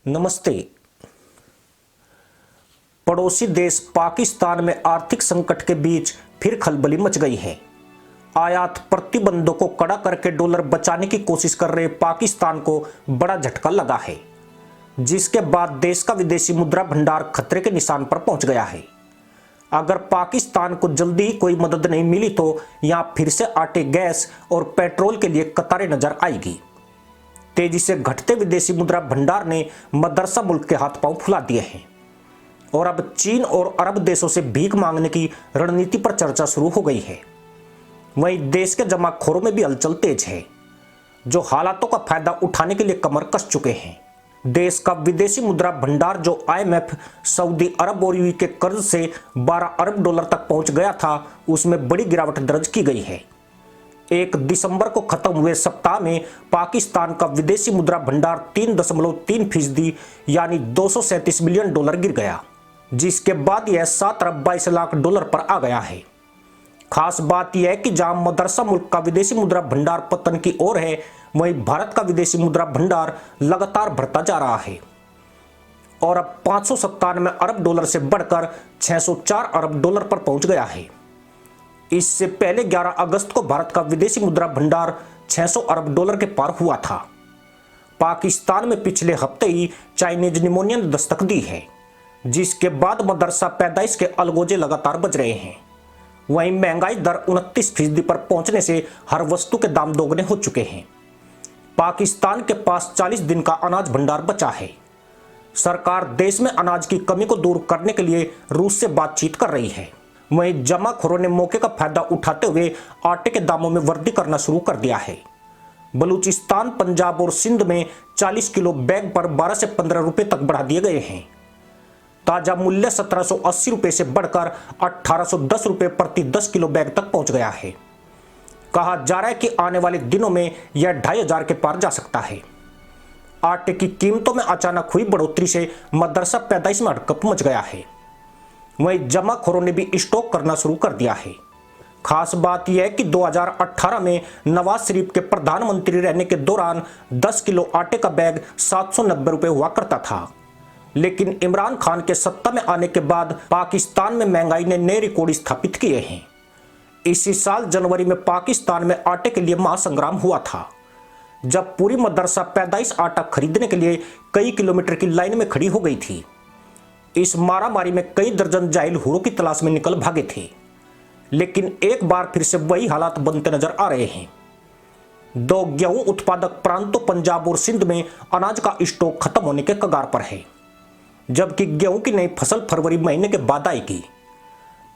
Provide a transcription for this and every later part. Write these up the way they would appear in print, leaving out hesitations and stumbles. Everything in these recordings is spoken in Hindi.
नमस्ते। पड़ोसी देश पाकिस्तान में आर्थिक संकट के बीच फिर खलबली मच गई है। आयात प्रतिबंधों को कड़ा करके डॉलर बचाने की कोशिश कर रहे पाकिस्तान को बड़ा झटका लगा है, जिसके बाद देश का विदेशी मुद्रा भंडार खतरे के निशान पर पहुंच गया है। अगर पाकिस्तान को जल्दी ही कोई मदद नहीं मिली तो यहां फिर से आटे, गैस और पेट्रोल के लिए कतारें नजर आएगी। तेजी से घटते विदेशी मुद्रा भंडार ने मदरसा मुल्क के हाथ पांव फुला दिए हैं और अब चीन और अरब देशों से भीख मांगने की रणनीति पर चर्चा शुरू हो गई है। वहीं देश के जमाखोरों में भी हलचल तेज है, जो हालातों का फायदा उठाने के लिए कमर कस चुके हैं। देश का विदेशी मुद्रा भंडार, जो IMF, सऊदी अरब और UAE के कर्ज से 12 अरब डॉलर तक पहुंच गया था, उसमें बड़ी गिरावट दर्ज की गई है। 1 दिसंबर को खत्म हुए सप्ताह में पाकिस्तान का विदेशी मुद्रा भंडार 3.3% यानी 237 मिलियन डॉलर गिर गया, जिसके बाद यह 7 अरब 22 लाख डॉलर पर आ गया है। खास बात यह है कि जहां मदरसा मुल्क का विदेशी मुद्रा भंडार पतन की ओर है, वहीं भारत का विदेशी मुद्रा भंडार लगातार बढ़ता जा रहा है और अब 597 अरब डॉलर से बढ़कर 604 अरब डॉलर पर पहुंच गया है। इससे पहले 11 अगस्त को भारत का विदेशी मुद्रा भंडार 600 अरब डॉलर के पार हुआ था। पाकिस्तान में पिछले हफ्ते ही चाइनीज निमोनिया ने दस्तक दी है, जिसके बाद मदरसा पैदाइश के अलगोजे लगातार बज रहे हैं। वहीं महंगाई दर 29% पर पहुंचने से हर वस्तु के दाम दोगुने हो चुके हैं। पाकिस्तान के पास 40 दिन का अनाज भंडार बचा है। सरकार देश में अनाज की कमी को दूर करने के लिए रूस से बातचीत कर रही है। वहीं जमाखोरों ने मौके का फायदा उठाते हुए आटे के दामों में वृद्धि करना शुरू कर दिया है। बलूचिस्तान, पंजाब और सिंध में 40 किलो बैग पर 12 से 15 रुपए तक बढ़ा दिए गए हैं। ताजा मूल्य 1780 रुपए से बढ़कर 1810 रुपए प्रति 10 किलो बैग तक पहुंच गया है। कहा जा रहा है कि आने वाले दिनों में यह 2500 के पार जा सकता है। आटे की कीमतों में अचानक हुई बढ़ोतरी से मदरसा पैदाइश में हड़कंप मच गया है। वहीं जमाखोरों ने भी स्टॉक करना शुरू कर दिया है। खास बात यह है कि 2018 में नवाज शरीफ के प्रधानमंत्री रहने के दौरान 10 किलो आटे का बैग 790 रुपए हुआ करता था, लेकिन इमरान खान के सत्ता में आने के बाद पाकिस्तान में महंगाई ने नए रिकॉर्ड स्थापित किए हैं। इसी साल जनवरी में पाकिस्तान में आटे के लिए महासंग्राम हुआ था, जब पूरी मदरसा पैदाइश आटा खरीदने के लिए कई किलोमीटर की लाइन में खड़ी हो गई थी। इस मारामारी में कई दर्जन जाहिल हुरों की तलाश में निकल भागे थे, लेकिन एक बार फिर से वही हालात बनते नजर आ रहे हैं। 2 गेहूं उत्पादक प्रांतों पंजाब और सिंध में अनाज का स्टॉक खत्म होने के कगार पर है, जबकि गेहूं की नई फसल फरवरी महीने के बाद आएगी।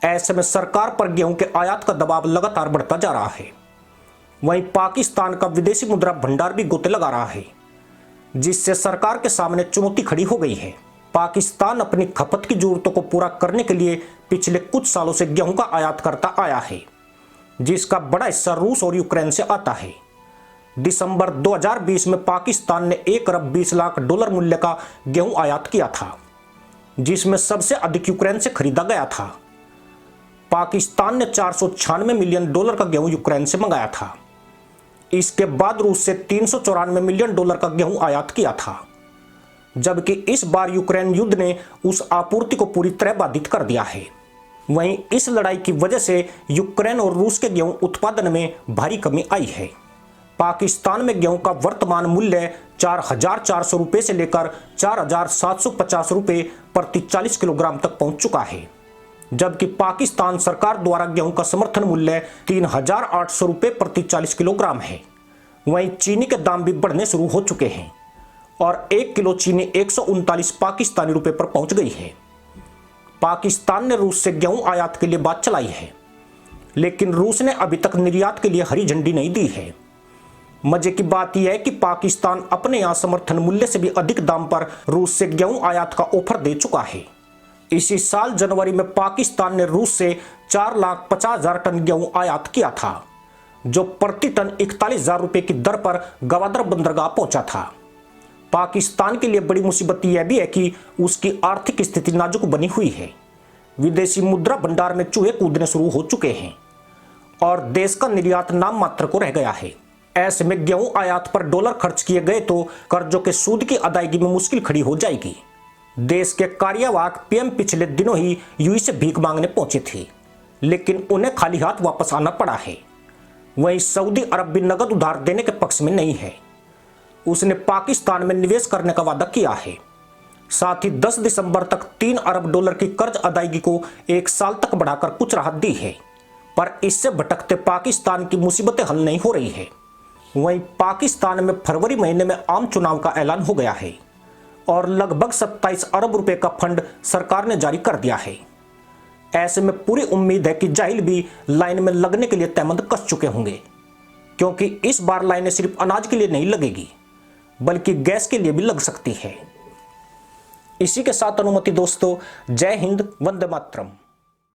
ऐसे में सरकार पर गेहूं के आयात का दबाव लगातार बढ़ता जा रहा है। वहीं पाकिस्तान का विदेशी मुद्रा भंडार भी गोते लगा रहा है, जिससे सरकार के सामने चुनौती खड़ी हो गई है। पाकिस्तान अपनी खपत की जरूरतों को पूरा करने के लिए पिछले कुछ सालों से गेहूं का आयात करता आया है, जिसका बड़ा हिस्सा रूस और यूक्रेन से आता है। दिसंबर 2020 में पाकिस्तान ने 1 अरब 20 लाख डॉलर मूल्य का गेहूं आयात किया था, जिसमें सबसे अधिक यूक्रेन से खरीदा गया था। पाकिस्तान ने 496 मिलियन डॉलर का गेहूं यूक्रेन से मंगाया था। इसके बाद रूस से 394 मिलियन डॉलर का गेहूं आयात किया था, जबकि इस बार यूक्रेन युद्ध ने उस आपूर्ति को पूरी तरह बाधित कर दिया है। वहीं इस लड़ाई की वजह से यूक्रेन और रूस के गेहूं उत्पादन में भारी कमी आई है। पाकिस्तान में गेहूं का वर्तमान मूल्य 4400 रुपए से लेकर 4750 रुपए प्रति 40 किलोग्राम तक पहुंच चुका है, जबकि पाकिस्तान सरकार द्वारा गेहूं का समर्थन मूल्य 3800 रुपए प्रति 40 किलोग्राम है। वहीं चीनी के दाम भी बढ़ने शुरू हो चुके हैं और 1 किलो चीनी 139 पाकिस्तानी रुपए पर पहुंच गई है। पाकिस्तान ने रूस से गेहूं आयात के लिए बात चलाई है, लेकिन रूस ने अभी तक निर्यात के लिए हरी झंडी नहीं दी है। मजे की बात यह है कि पाकिस्तान अपने यहां समर्थन मूल्य से भी अधिक दाम पर रूस से गेहूं आयात का ऑफर दे चुका है। इसी साल जनवरी में पाकिस्तान ने रूस से 4,50,000 टन गेहूं आयात किया था, जो प्रति टन 41,000 रुपए की दर पर गवादर बंदरगाह पहुंचा था। पाकिस्तान के लिए बड़ी मुसीबत यह भी है कि उसकी आर्थिक स्थिति नाजुक बनी हुई है। विदेशी मुद्रा भंडार में चूहे कूदने शुरू हो चुके हैं और देश का निर्यात नाम मात्र को रह गया है। ऐसे में गेहूं आयात पर डॉलर खर्च किए गए तो कर्जों के सूद की अदायगी में मुश्किल खड़ी हो जाएगी। देश के कार्यवाहक पीएम पिछले दिनों ही यूएई से भीख मांगने पहुंचे थे, लेकिन उन्हें खाली हाथ वापस आना पड़ा है। वहीं सऊदी अरब भी नगद उधार देने के पक्ष में नहीं है। उसने पाकिस्तान में निवेश करने का वादा किया है। साथ ही 10 दिसंबर तक 3 अरब डॉलर की कर्ज अदायगी को 1 साल तक बढ़ाकर कुछ राहत दी है, पर इससे भटकते पाकिस्तान की मुसीबतें हल नहीं हो रही है। वहीं पाकिस्तान में फरवरी महीने में आम चुनाव का ऐलान हो गया है और लगभग 27 अरब रुपए का फंड सरकार ने जारी कर दिया है। ऐसे में पूरी उम्मीद है कि जाहिल भी लाइन में लगने के लिए तैमद कस चुके होंगे, क्योंकि इस बार लाइनें सिर्फ अनाज के लिए नहीं लगेगी बल्कि गैस के लिए भी लग सकती है। इसी के साथ अनुमति दोस्तों, जय हिंद, वंदे मातरम।